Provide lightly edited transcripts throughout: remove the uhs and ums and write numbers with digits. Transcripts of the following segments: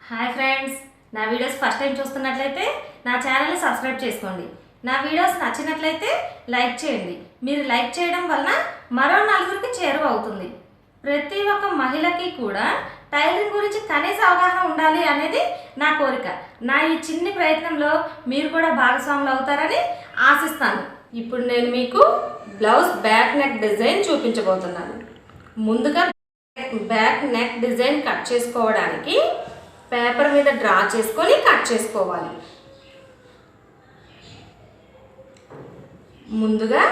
Hi friends, నా videos first time చూస్తున్నట్లయితే నా ఛానల్ని సబ్స్క్రైబ్ చేసుకోండి. నా వీడియోస్ నచ్చినట్లయితే లైక్ చేయండి. మీరు లైక్ చేయడం వలన మరో నలుగురికి చేరువ అవుతుంది. ప్రతి ఒక్క మహిళకి కూడా టైలరింగ్ గురించి కనీస అవగాహన ఉండాలి అనేది నా కోరిక. నా ఈ చిన్ని ప్రయత్నంలో మీరు కూడా భాగస్వాములు అవుతారని ఆశిస్తాను. ఇప్పుడు నేను మీకు బ్లౌజ్ బ్యాక్ నెక్ డిజైన్ చూపించబోతున్నాను. ముందుగా బ్యాక్ నెక్ డిజైన్ కట్ చేసుకోవడానికి పేపర్ మీద డ్రా చేసుకొని కట్ చేసుకోవాలి. ముందుగా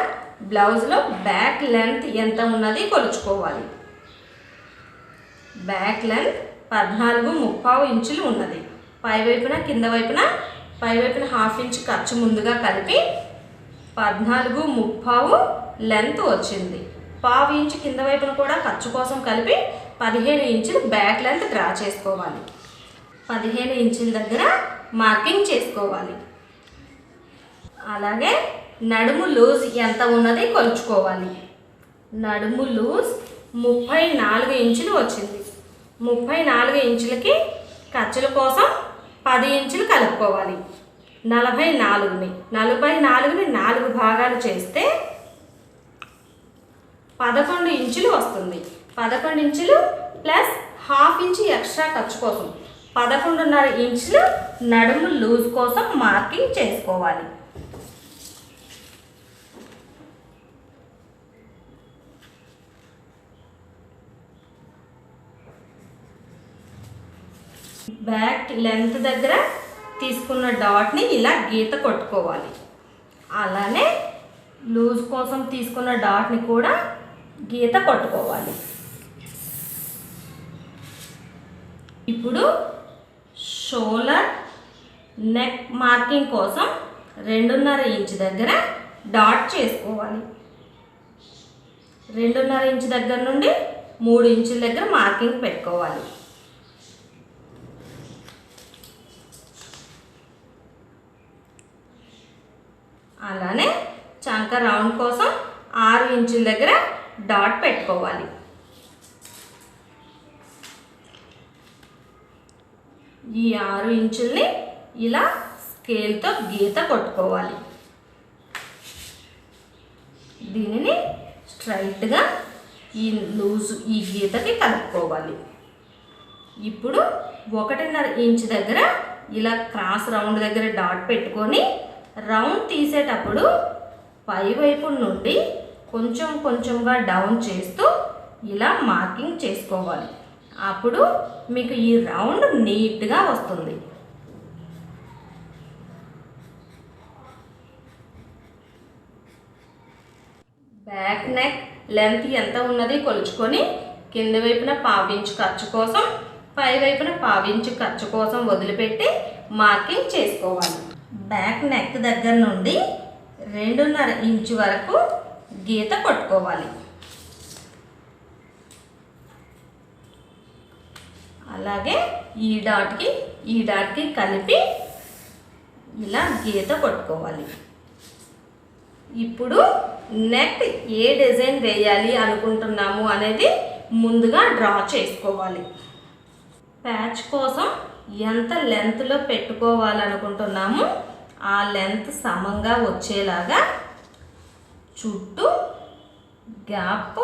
బ్లౌజ్లో బ్యాక్ లెంత్ ఎంత ఉన్నది కొలుచుకోవాలి. బ్యాక్ లెంత్ 14.3 ఇంచులు ఉన్నది. పైవైపున కింద వైపున పైవైపున హాఫ్ ఇంచ్ ఖర్చు ముందుగా కలిపి 14.3 లెంత్ వచ్చింది. పావు ఇంచు కింద వైపున కూడా ఖర్చు కోసం కలిపి 15 ఇంచులు బ్యాక్ లెంత్ డ్రా చేసుకోవాలి. 15 ఇంచుల దగ్గర మార్కింగ్ చేసుకోవాలి. అలాగే నడుము లూజ్ ఎంత ఉన్నది కొలుచుకోవాలి. నడుము లూజ్ 34 ఇంచులు వచ్చింది. 34 ఇంచులకి ఖర్చుల కోసం 10 ఇంచులు కలుపుకోవాలి. 44ని 4 భాగాలు చేస్తే 11 ఇంచులు వస్తుంది. 11 ఇంచులు ప్లస్ హాఫ్ ఇంచు ఎక్స్ట్రా ఖర్చు కోసం 11.5 ఇంచులు నడుము లూజ్ కోసం మార్కింగ్ చేసుకోవాలి. బ్యాక్ లెంత్ దగ్గర తీసుకున్న డాట్ని ఇలా గీత కొట్టుకోవాలి. అలానే లూజ్ కోసం తీసుకున్న డాట్ని కూడా గీత కొట్టుకోవాలి. ఇప్పుడు షోల్డర్ నెక్ మార్కింగ్ కోసం 2.5 ఇంచు దగ్గర డాట్ చేసుకోవాలి. 2.5 ఇంచు దగ్గర నుండి 3 ఇంచుల దగ్గర మార్కింగ్ పెట్టుకోవాలి. అలానే చంక రౌండ్ కోసం 6 ఇంచుల దగ్గర డాట్ పెట్టుకోవాలి. ఈ 6 ఇంచుల్ని ఇలా స్కేల్తో గీత కొట్టుకోవాలి. దీనిని స్ట్రైట్గా ఈ గీతకి కలుపుకోవాలి. ఇప్పుడు 1.5 ఇంచు దగ్గర ఇలా క్రాస్ రౌండ్ దగ్గర డాట్ పెట్టుకొని రౌండ్ తీసేటప్పుడు పైవైపు నుండి కొంచెంగా డౌన్ చేస్తూ ఇలా మార్కింగ్ చేసుకోవాలి. అప్పుడు మీకు ఈ రౌండ్ నీట్గా వస్తుంది. బ్యాక్ నెక్ లెంత్ ఎంత ఉన్నది కొలుచుకొని కింద వైపున 1/2 ఇంచు ఖర్చు కోసం పై వైపున 1/2 ఇంచు ఖర్చు కోసం వదిలిపెట్టి మార్కింగ్ చేసుకోవాలి. బ్యాక్ నెక్ దగ్గర నుండి 2.5 ఇంచు వరకు గీత కొట్టుకోవాలి. అలాగే ఈ డాట్కి కలిపి ఇలా గీత కొట్టుకోవాలి. ఇప్పుడు నెక్ ఏ డిజైన్ వేయాలి అనుకుంటున్నాము అనేది ముందుగా డ్రా చేసుకోవాలి. ప్యాచ్ కోసం ఎంత లెంత్లో పెట్టుకోవాలనుకుంటున్నాము ఆ లెంత్ సమంగా వచ్చేలాగా చుట్టూ గ్యాప్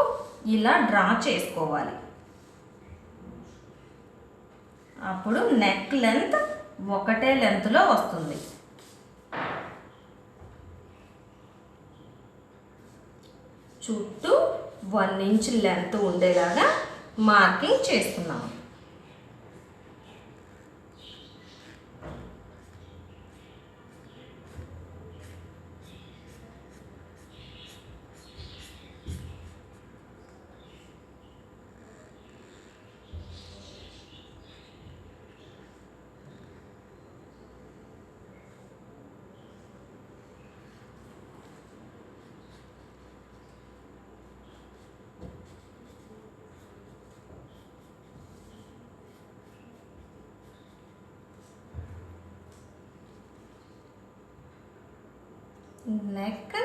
ఇలా డ్రా చేసుకోవాలి. అప్పుడు నెక్ లెంత్ ఒకటే లెంత్లో వస్తుంది. చుట్టూ 1 ఇంచ్ లెంత్ ఉండేలాగా మార్కింగ్ చేస్తున్నాము. నెక్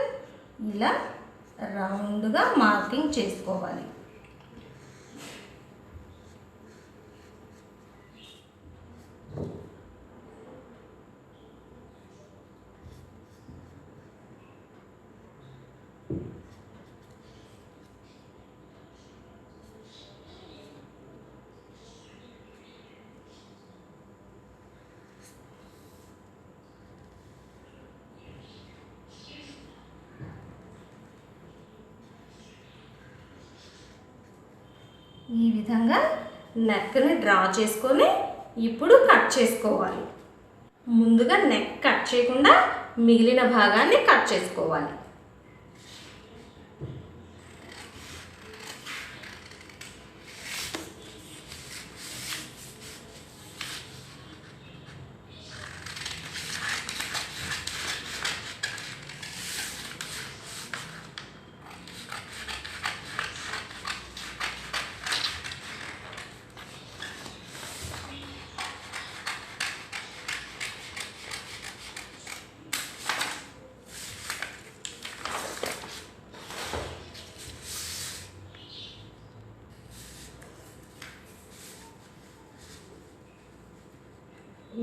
ఇలా రౌండ్గా మార్కింగ్ చేసుకోవాలి. . 1 ఈ విధంగా నెక్ని డ్రా చేసుకొని ఇప్పుడు కట్ చేసుకోవాలి. ముందుగా నెక్ కట్ చేయకుండా మిగిలిన భాగాన్ని కట్ చేసుకోవాలి.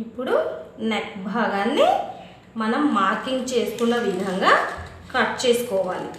ఇప్పుడు నెక్ భాగాన్ని మనం మార్కింగ్ చేసుకున్న విధంగా కట్ చేసుకోవాలి.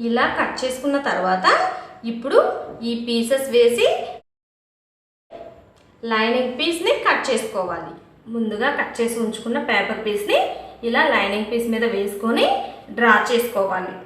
ఇలా కట్ చేసుకున్న తర్వాత ఇప్పుడు ఈ పీసెస్ వేసి లైనింగ్ పీస్ని కట్ చేసుకోవాలి. ముందుగా కట్ చేసి ఉంచుకున్న పేపర్ పీస్ని ఇలా లైనింగ్ పీస్ మీద వేసుకొని డ్రా చేసుకోవాలి.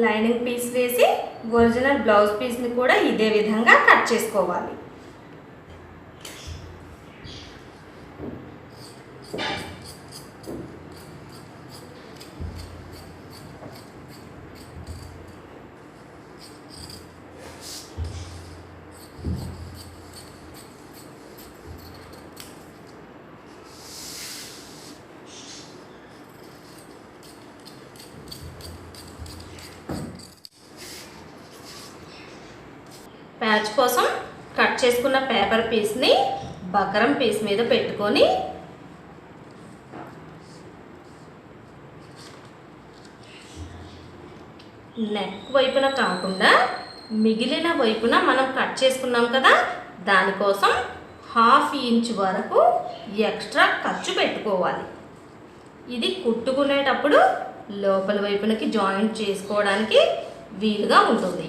లైనింగ్ పీస్ వేసి ఒరిజినల్ బ్లౌజ్ పీస్ని కూడా ఇదే విధంగా కట్ చేసుకోవాలి. ప్యాచ్ కోసం కట్ చేసుకున్న పేపర్ పీస్ని బకరం పీస్ మీద పెట్టుకొని నెక్ వైపున కాకుండా మిగిలిన వైపున మనం కట్ చేసుకున్నాం కదా, దానికోసం 1/2 ఇంచ్ వరకు ఎక్స్ట్రా ఖర్చు పెట్టుకోవాలి. ఇది కుట్టుకునేటప్పుడు లోపల వైపునకి జాయింట్ చేసుకోవడానికి వీలుగా ఉంటుంది.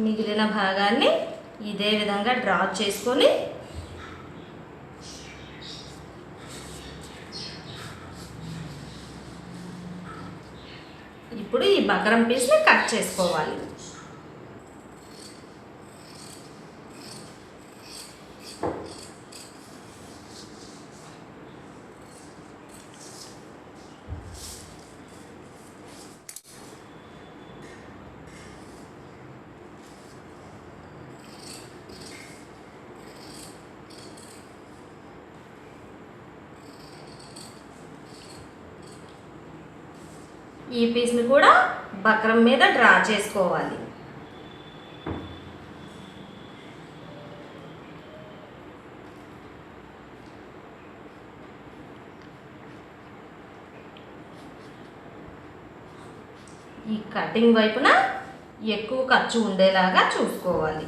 మిగిలిన భాగాన్ని ఇదే విధంగా డ్రా చేసుకొని ఇప్పుడు ఈ బకరం పీస్ని కట్ చేసుకోవాలి. ఈ పీస్ని కూడా బక్రం మీద డ్రా చేసుకోవాలి. ఈ కటింగ్ వైపున ఎక్కువ ఖర్చు ఉండేలాగా చూసుకోవాలి.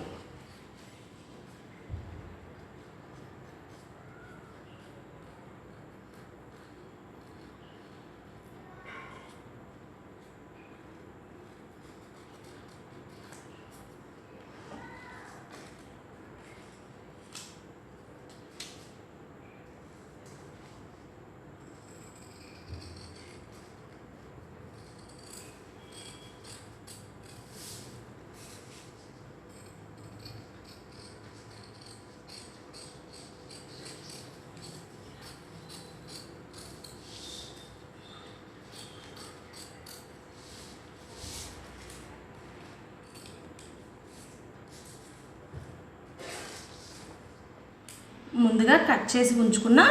ముందుగా కట్ చేసి ఉంచుకున్న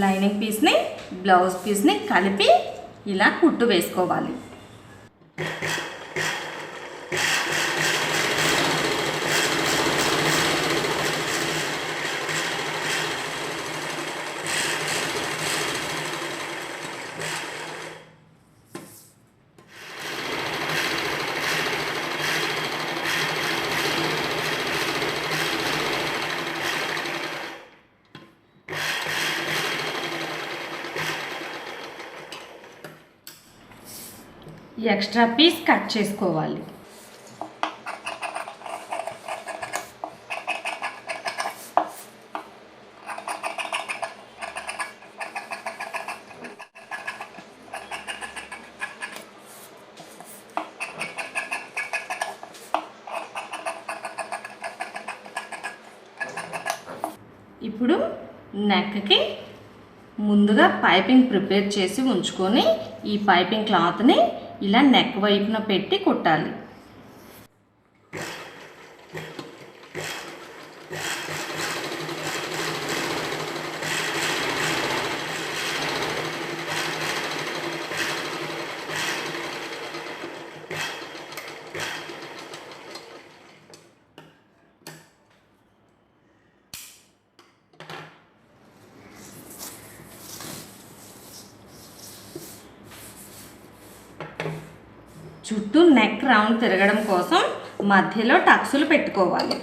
లైనింగ్ పీస్ని బ్లౌజ్ పీస్ని కలిపి ఇలా కుట్టు వేసుకోవాలి. ఎక్స్ట్రా పీస్ కట్ చేసుకోవాలి. ఇప్పుడు నెక్కి ముందుగా పైపింగ్ ప్రిపేర్ చేసి ఉంచుకొని ఈ పైపింగ్ క్లాత్ని ఇలా నెక్ వైపున పెట్టి కుట్టాలి. చుట్టూ నెక్ రౌండ్ తిరగడం కోసం మధ్యలో టక్సులు పెట్టుకోవాలి.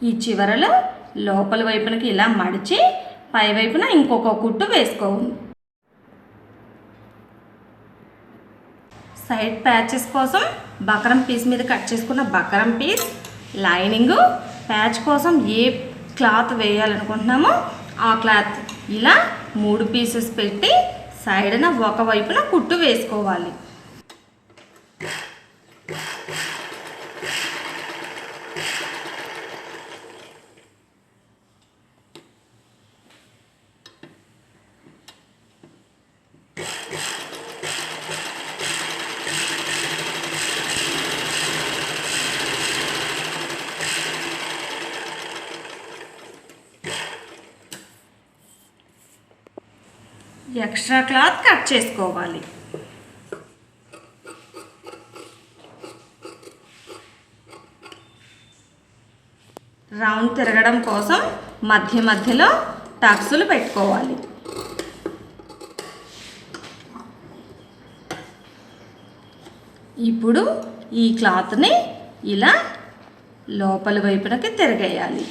ఈ చివరలో లోపల వైపునకి ఇలా మడిచి పై వైపున ఇంకొక కుట్టు వేసుకోవాలి. సైడ్ ప్యాచెస్ కోసం బక్రం పీస్ మీద కట్ చేసుకున్న బక్రం పీస్, లైనింగ్, ప్యాచ్ కోసం ఏ క్లాత్ వేయాలనుకుంటున్నామో ఆ క్లాత్ ఇలా 3 పీసెస్ పెట్టి సైడ్న ఒకవైపున కుట్టు వేసుకోవాలి. ఎక్స్ట్రా క్లాత్ కట్ చేసుకోవాలి. రౌండ్ తిరగడం కోసం మధ్యలో టక్సులు పెట్టుకోవాలి. ఇప్పుడు ఈ క్లాత్ని ఇలా లోపల వైపునకి తిరగేయాలి.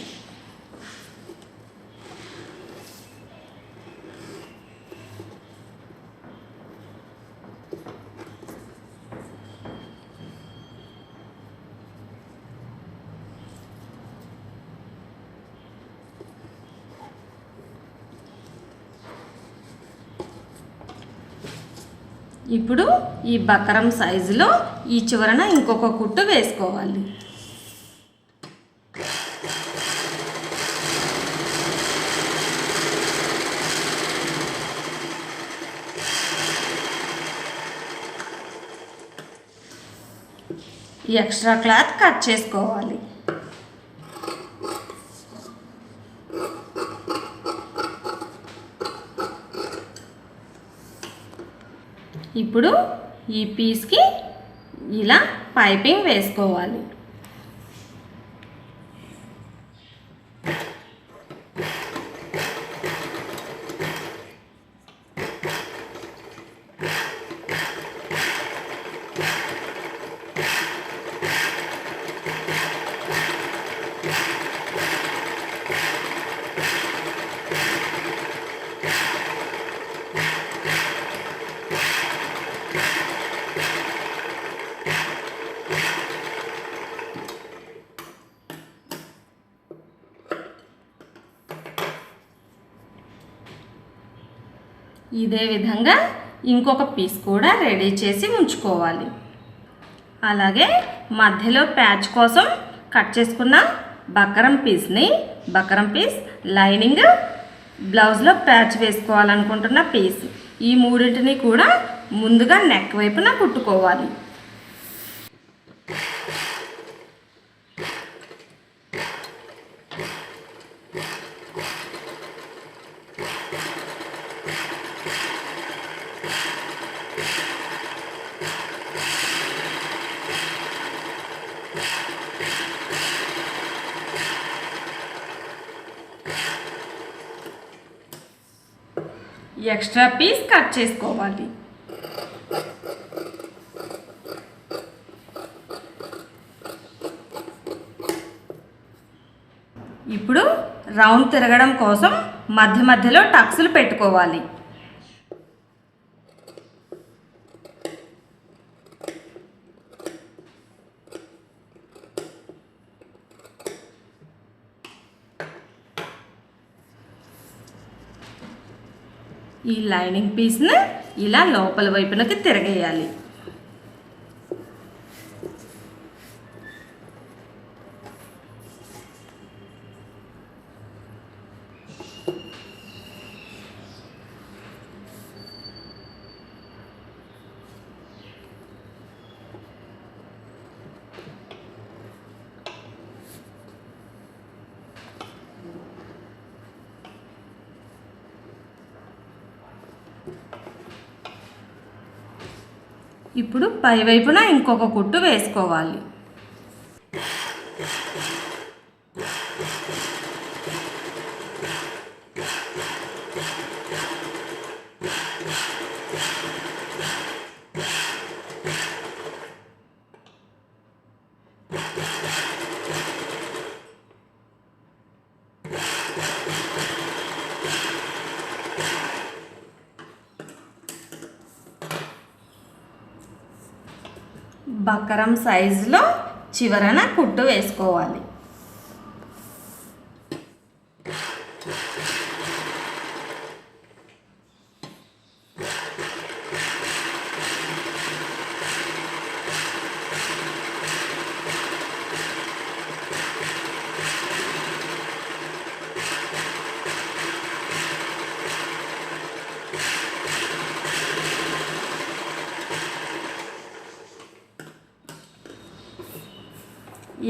ఇప్పుడు ఈ బక్రం సైజులో ఈ చివరన ఇంకొక కుట్టు వేసుకోవాలి. ఈ ఎక్స్ట్రా క్లాత్ కట్ చేసుకోవాలి. ఇప్పుడు ఈ పీస్కి ఇలా పైపింగ్ వేసుకోవాలి. ఇదే విధంగా ఇంకొక పీస్ కూడా రెడీ చేసి ఉంచుకోవాలి. అలాగే మధ్యలో ప్యాచ్ కోసం కట్ చేసుకున్న బకరం పీస్ లైనింగ్ బ్లౌజ్లో ప్యాచ్ వేసుకోవాలనుకుంటున్న పీస్, ఈ మూడింటిని కూడా ముందుగా నెక్ వైపున కుట్టుకోవాలి. ఎక్స్ట్రా పీస్ కట్ చేసుకోవాలి. ఇప్పుడు రౌండ్ తిరగడం కోసం మధ్యలో టక్స్లు పెట్టుకోవాలి. ఈ లైనింగ్ పీస్ని ఇలా లోపల వైపునకి తిరగేయాలి. ఇప్పుడు పై వైపున ఇంకొక కుట్టు వేసుకోవాలి. బకరం సైజులో చివరన కుట్టు వేసుకోవాలి.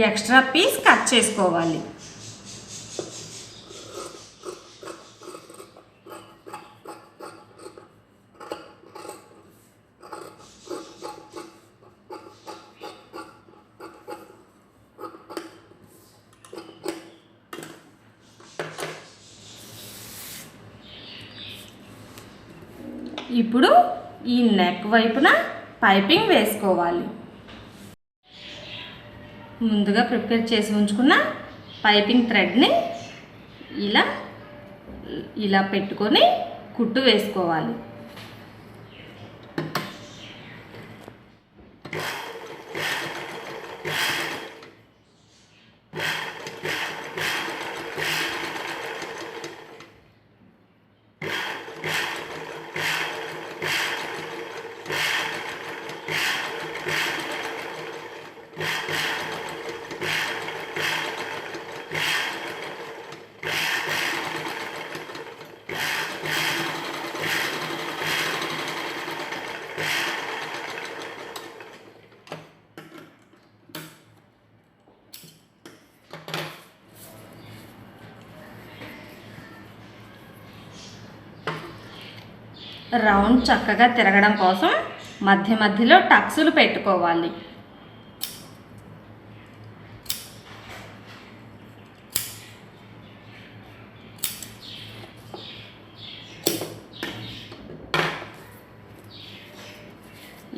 ఎక్స్ట్రా పీస్ కట్ చేసుకోవాలి. ఇప్పుడు ఈ నెక్ వైపున పైపింగ్ వేసుకోవాలి. ముందుగా ప్రిపేర్ చేసి ఉంచుకున్న పైపింగ్ థ్రెడ్ని ఇలా పెట్టుకొని కుట్టు వేసుకోవాలి. రౌండ్ చక్కగా తిరగడం కోసం మధ్య మధ్యలో టక్సులు పెట్టుకోవాలి.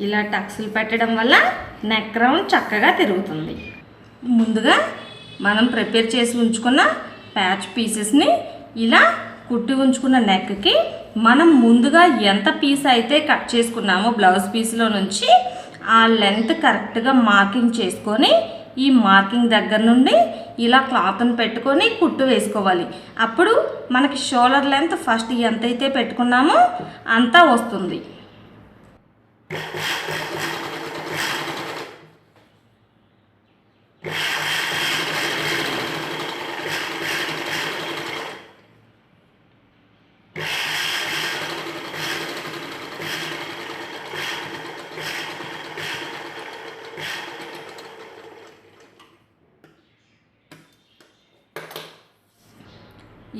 ఇలా టక్సులు పెట్టడం వల్ల నెక్ రౌండ్ చక్కగా తిరుగుతుంది. ముందుగా మనం ప్రిపేర్ చేసి ఉంచుకున్న ప్యాచ్ పీసెస్ని ఇలా కుట్టి ఉంచుకున్న నెక్కి మనం ముందుగా ఎంత పీస్ అయితే కట్ చేసుకున్నామో బ్లౌజ్ పీస్లో నుంచి ఆ లెంత్ కరెక్ట్గా మార్కింగ్ చేసుకొని ఈ మార్కింగ్ దగ్గర నుండి ఇలా క్లాత్ని పెట్టుకొని కుట్టు వేసుకోవాలి. అప్పుడు మనకి షోల్డర్ లెంత్ ఫస్ట్ ఎంతైతే పెట్టుకున్నామో అంతా వస్తుంది.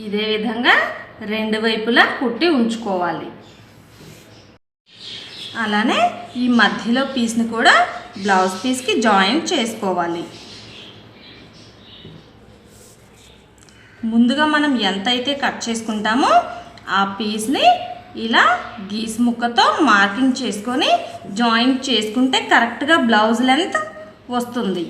ఇదే విధంగా రెండు వైపులా కుట్టి ఉంచుకోవాలి. అలానే ఈ మధ్యలో పీస్ని కూడా బ్లౌజ్ పీస్కి జాయింట్ చేసుకోవాలి. ముందుగా మనం ఎంతైతే కట్ చేసుకుంటామో ఆ పీస్ని ఇలా గీస్ ముక్కతో మార్కింగ్ చేసుకొని జాయింట్ చేసుకుంటే కరెక్ట్గా బ్లౌజ్ లెంత్ వస్తుంది.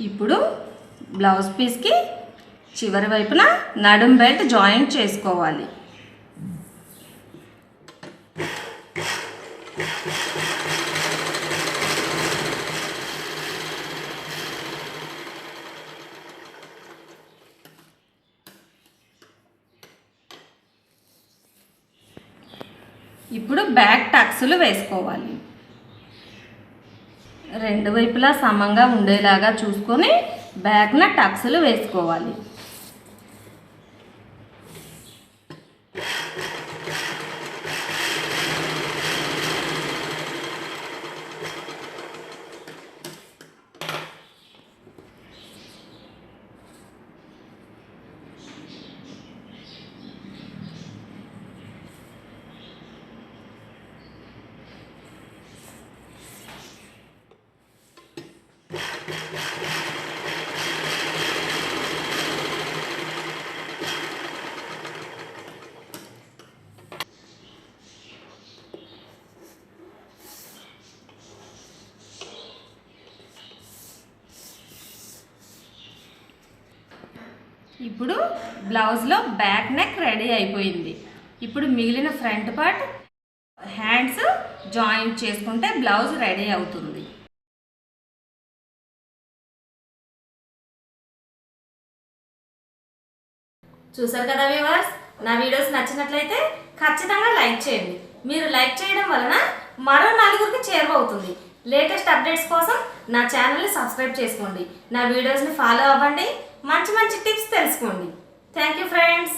ఇప్పుడు బ్లౌజ్ పీస్కి చివరి వైపున నడుం బెల్ట్ జాయింట్ చేసుకోవాలి. ఇప్పుడు బ్యాక్ టక్స్లు వేసుకోవాలి. రెండు వైపులా సమంగా ఉండేలాగా చూసుకొని బ్యాక్న టక్స్లు వేసుకోవాలి. ఇప్పుడు బ్లౌజ్లో బ్యాక్ నెక్ రెడీ అయిపోయింది. ఇప్పుడు మిగిలిన ఫ్రంట్ పార్ట్ హ్యాండ్స్ జాయింట్ చేసుకుంటే బ్లౌజ్ రెడీ అవుతుంది. చూసారు కదా వ్యూవర్స్, నా వీడియోస్ నచ్చినట్లయితే ఖచ్చితంగా లైక్ చేయండి. మీరు లైక్ చేయడం వలన మరో నలుగురికి చేరువవుతుంది. లేటెస్ట్ అప్డేట్స్ కోసం నా ఛానల్ని సబ్స్క్రైబ్ చేసుకోండి. నా వీడియోస్ని ఫాలో అవ్వండి. మంచి మంచి టిప్స్ తెలుసుకోండి. Thank you friends.